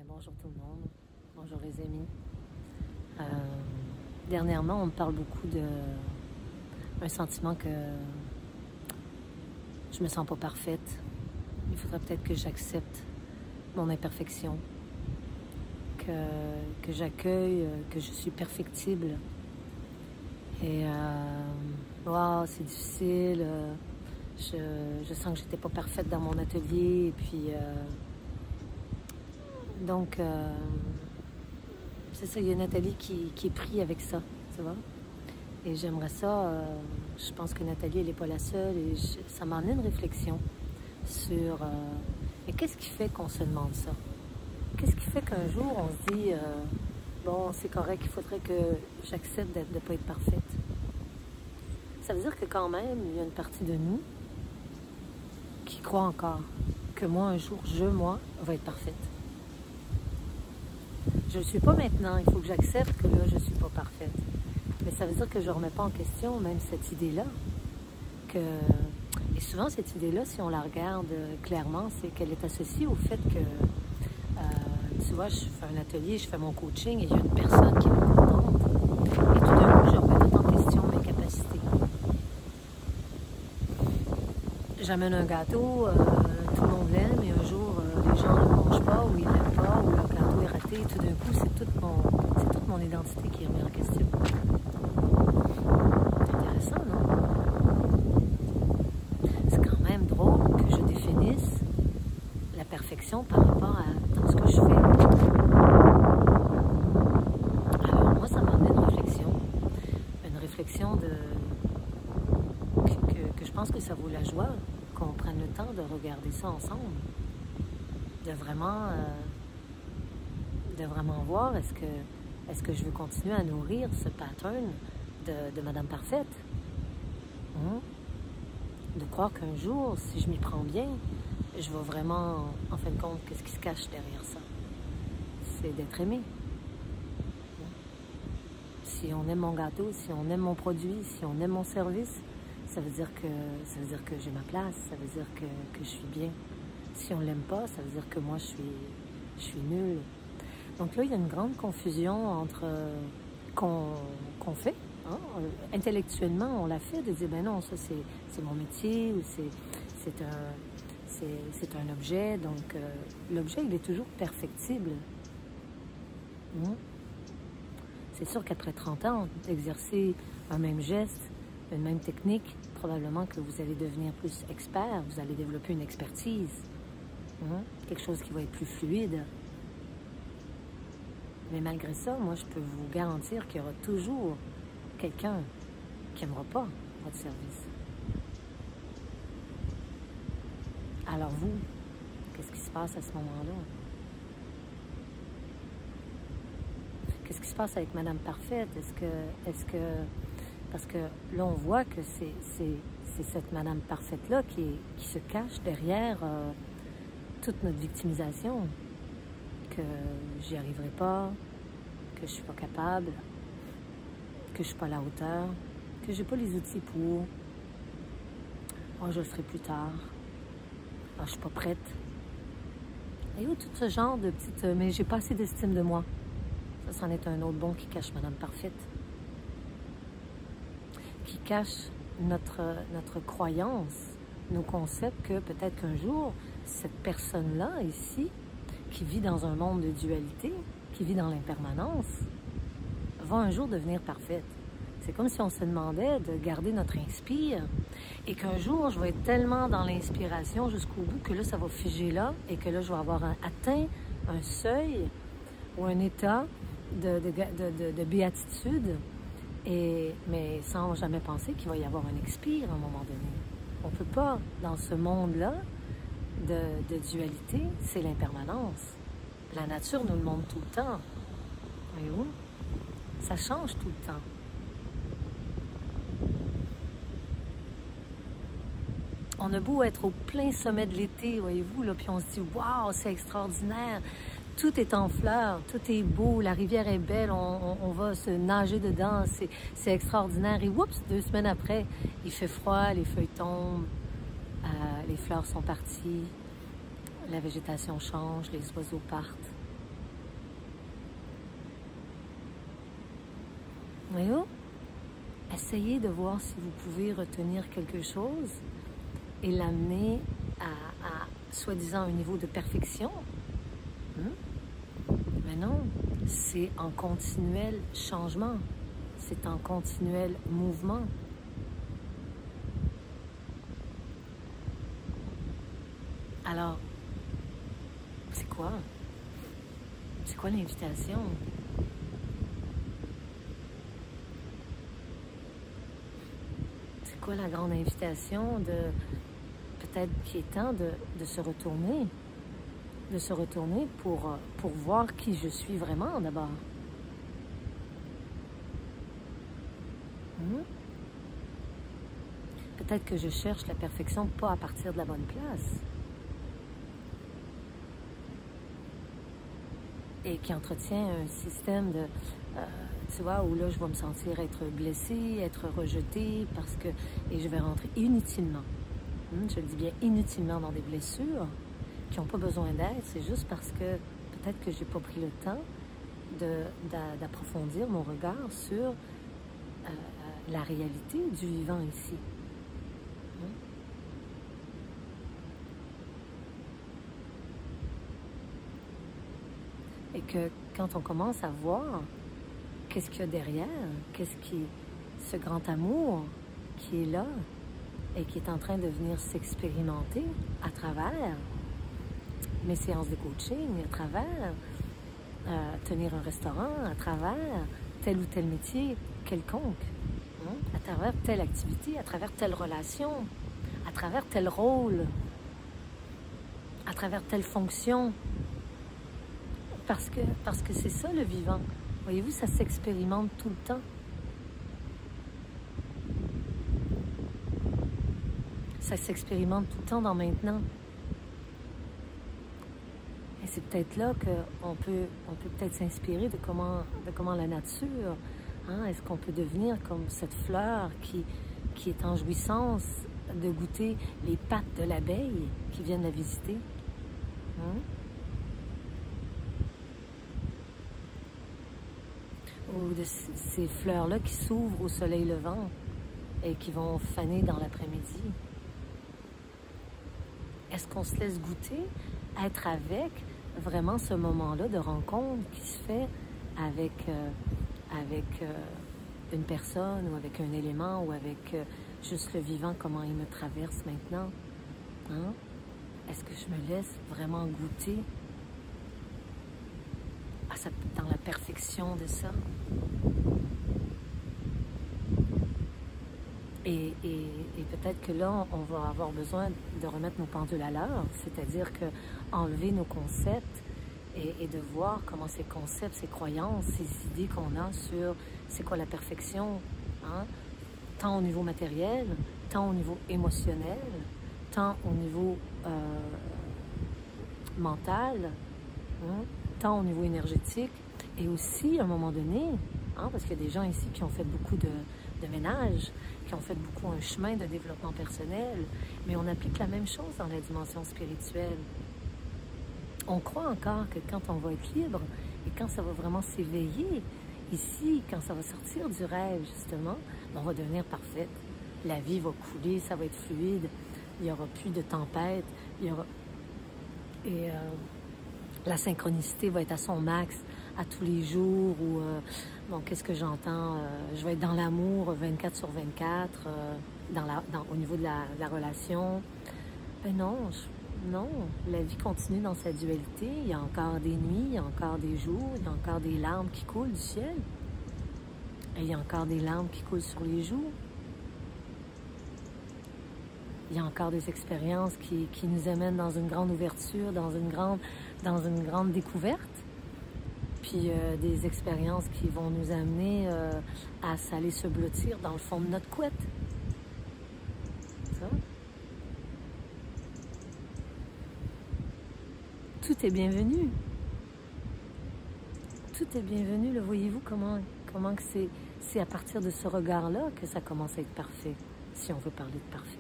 Bonjour tout le monde, bonjour les amis. Dernièrement, on me parle beaucoup d'un sentiment que je me sens pas parfaite. Il faudrait peut-être que j'accepte mon imperfection, que j'accueille, que je suis perfectible. Et wow, c'est difficile. Je sens que j'étais pas parfaite dans mon atelier. Et puis donc c'est ça, il y a Nathalie qui est prise avec ça, tu vois. Et j'aimerais ça, je pense que Nathalie, elle n'est pas la seule. Et ça m'a amené une réflexion sur mais qu'est-ce qui fait qu'on se demande ça? Qu'est-ce qui fait qu'un jour on se dit bon, c'est correct, il faudrait que j'accepte de ne pas être parfaite? Ça veut dire que quand même, il y a une partie de nous qui croit encore que moi, un jour, moi, va être parfaite. Je ne le suis pas maintenant, il faut que j'accepte que là, je ne suis pas parfaite. Mais ça veut dire que je ne remets pas en question même cette idée-là. Et souvent, cette idée-là, si on la regarde clairement, c'est qu'elle est associée au fait que, tu vois, je fais un atelier, je fais mon coaching et il y a une personne qui me contente. Et tout d'un coup, je remets tout en question mes capacités. J'amène un gâteau, tout le monde l'aime, et un jour, les gens ne le mangent pas, ou ils ne l'aiment pas, ou le gâteau est raté, et tout d'un coup, c'est toute mon identité qui est remise en question. C'est intéressant, non? C'est quand même drôle que je définisse la perfection par rapport à dans ce que je fais. Alors, moi, ça m'a amené une réflexion que je pense que ça vaut la joie qu'on prenne le temps de regarder ça ensemble, de vraiment voir est-ce que je veux continuer à nourrir ce pattern de Madame Parfaite, de croire qu'un jour, si je m'y prends bien, je vais vraiment, en fin de compte, qu'est-ce qui se cache derrière ça? C'est d'être aimé. Si on aime mon gâteau, si on aime mon produit, si on aime mon service, ça veut dire que j'ai ma place, ça veut dire que je suis bien. Si on ne l'aime pas, ça veut dire que moi, je suis nulle. Donc là, il y a une grande confusion entre qu'on fait. Hein? Intellectuellement, on l'a fait de dire, ben non, ça c'est mon métier, ou c'est un objet. Donc, l'objet, il est toujours perfectible. C'est sûr qu'après 30 ans, d'exercer un même geste, une même technique, probablement que vous allez devenir plus expert, vous allez développer une expertise, quelque chose qui va être plus fluide. Mais malgré ça, moi, je peux vous garantir qu'il y aura toujours quelqu'un qui n'aimera pas votre service. Alors vous, qu'est-ce qui se passe à ce moment-là? Qu'est-ce qui se passe avec Madame Parfaite? Parce que là, on voit que c'est cette Madame Parfaite-là qui se cache derrière toute notre victimisation. Que j'y arriverai pas, que je suis pas capable, que je suis pas à la hauteur, que j'ai pas les outils pour. Oh, je le ferai plus tard. Oh, je suis pas prête. Et tout ce genre de petites... mais j'ai pas assez d'estime de moi. Ça, c'en est un autre bon qui cache Madame Parfaite. Qui cache notre croyance, nos concepts que peut-être qu'un jour, cette personne-là, ici, qui vit dans un monde de dualité, qui vit dans l'impermanence, va un jour devenir parfaite. C'est comme si on se demandait de garder notre inspire et qu'un jour, je vais être tellement dans l'inspiration jusqu'au bout que là, ça va figer là et que là, je vais avoir atteint un seuil ou un état de béatitude, mais sans jamais penser qu'il va y avoir un expire à un moment donné. On ne peut pas, dans ce monde-là, de dualité, c'est l'impermanence. La nature nous le montre tout le temps. Voyez-vous? Ça change tout le temps. On a beau être au plein sommet de l'été, voyez-vous, là, puis on se dit « Waouh, c'est extraordinaire! Tout est en fleurs, tout est beau, la rivière est belle, on va se nager dedans, c'est extraordinaire. » Et oups, 2 semaines après, il fait froid, les feuilles tombent, les fleurs sont parties, la végétation change, les oiseaux partent. Voyez-vous? Essayez de voir si vous pouvez retenir quelque chose et l'amener à soi-disant un niveau de perfection. Mais non, c'est en continuel changement, c'est en continuel mouvement. Alors, c'est quoi? C'est quoi l'invitation? C'est quoi la grande invitation de peut-être qu'il est temps de se retourner? De se retourner pour voir qui je suis vraiment d'abord. Peut-être que je cherche la perfection pas à partir de la bonne place. Et qui entretient un système de, tu vois, où là je vais me sentir être blessée, être rejetée, parce que, et je vais rentrer inutilement, je le dis bien inutilement, dans des blessures qui n'ont pas besoin d'aide, c'est juste parce que peut-être que j'ai pas pris le temps d'approfondir mon regard sur la réalité du vivant ici. Et que quand on commence à voir qu'est-ce qu'il y a derrière, ce grand amour qui est là et qui est en train de venir s'expérimenter à travers mes séances de coaching, à travers tenir un restaurant, à travers tel ou tel métier quelconque, à travers telle activité, à travers telle relation, à travers tel rôle, à travers telle fonction. Parce que c'est ça le vivant. Voyez-vous, ça s'expérimente tout le temps. Ça s'expérimente tout le temps dans maintenant. Et c'est peut-être là qu'on peut peut-être s'inspirer de comment la nature, est-ce qu'on peut devenir comme cette fleur qui est en jouissance de goûter les pattes de l'abeille qui viennent la visiter. Ou de ces fleurs-là qui s'ouvrent au soleil levant et qui vont faner dans l'après-midi. Est-ce qu'on se laisse goûter, être avec vraiment ce moment-là de rencontre qui se fait avec une personne ou avec un élément ou avec juste le vivant, comment il me traverse maintenant? Est-ce que je me laisse vraiment goûter dans la perfection de ça? Et peut-être que là, on va avoir besoin de remettre nos pendules à l'heure, c'est-à-dire que enlever nos concepts et de voir comment ces concepts, ces croyances, ces idées qu'on a sur c'est quoi la perfection, tant au niveau matériel, tant au niveau émotionnel, tant au niveau mental, tant au niveau énergétique, et aussi à un moment donné, parce qu'il y a des gens ici qui ont fait beaucoup de ménage, qui ont fait beaucoup un chemin de développement personnel, mais on applique la même chose dans la dimension spirituelle. On croit encore que quand on va être libre et quand ça va vraiment s'éveiller, ici, quand ça va sortir du rêve, justement, on va devenir parfaite. La vie va couler, ça va être fluide, il n'y aura plus de tempête, la synchronicité va être à son max à tous les jours, ou bon, qu'est-ce que j'entends? Je vais être dans l'amour 24 sur 24, au niveau de la relation. Ben non, non, la vie continue dans sa dualité. Il y a encore des nuits, il y a encore des jours, il y a encore des larmes qui coulent du ciel. Et il y a encore des larmes qui coulent sur les joues. Il y a encore des expériences qui nous amènent dans une grande ouverture, dans une grande découverte. Puis des expériences qui vont nous amener à aller se blottir dans le fond de notre couette. Ça. Tout est bienvenu. Tout est bienvenu. Le voyez-vous comment que c'est à partir de ce regard-là que ça commence à être parfait, si on veut parler de parfait.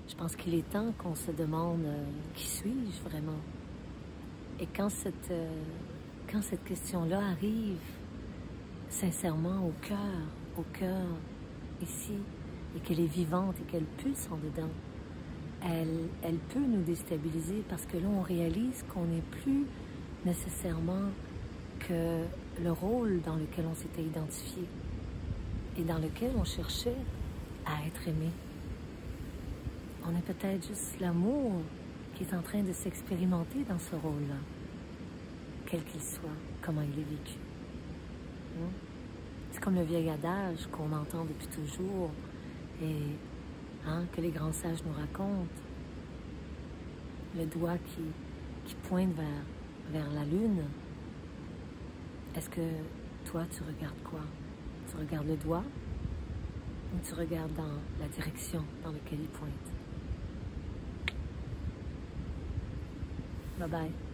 Je pense qu'il est temps qu'on se demande qui suis-je vraiment? Et quand cette question-là arrive sincèrement au cœur ici, et qu'elle est vivante et qu'elle pulse en dedans, elle peut nous déstabiliser parce que là, on réalise qu'on n'est plus nécessairement que le rôle dans lequel on s'était identifié et dans lequel on cherchait à être aimé. On est peut-être juste l'amour qui est en train de s'expérimenter dans ce rôle-là, quel qu'il soit, comment il est vécu. C'est comme le vieil adage qu'on entend depuis toujours et que les grands sages nous racontent. Le doigt qui pointe vers la lune. Est-ce que toi, tu regardes quoi? Tu regardes le doigt ou tu regardes dans la direction dans laquelle il pointe? Bye bye.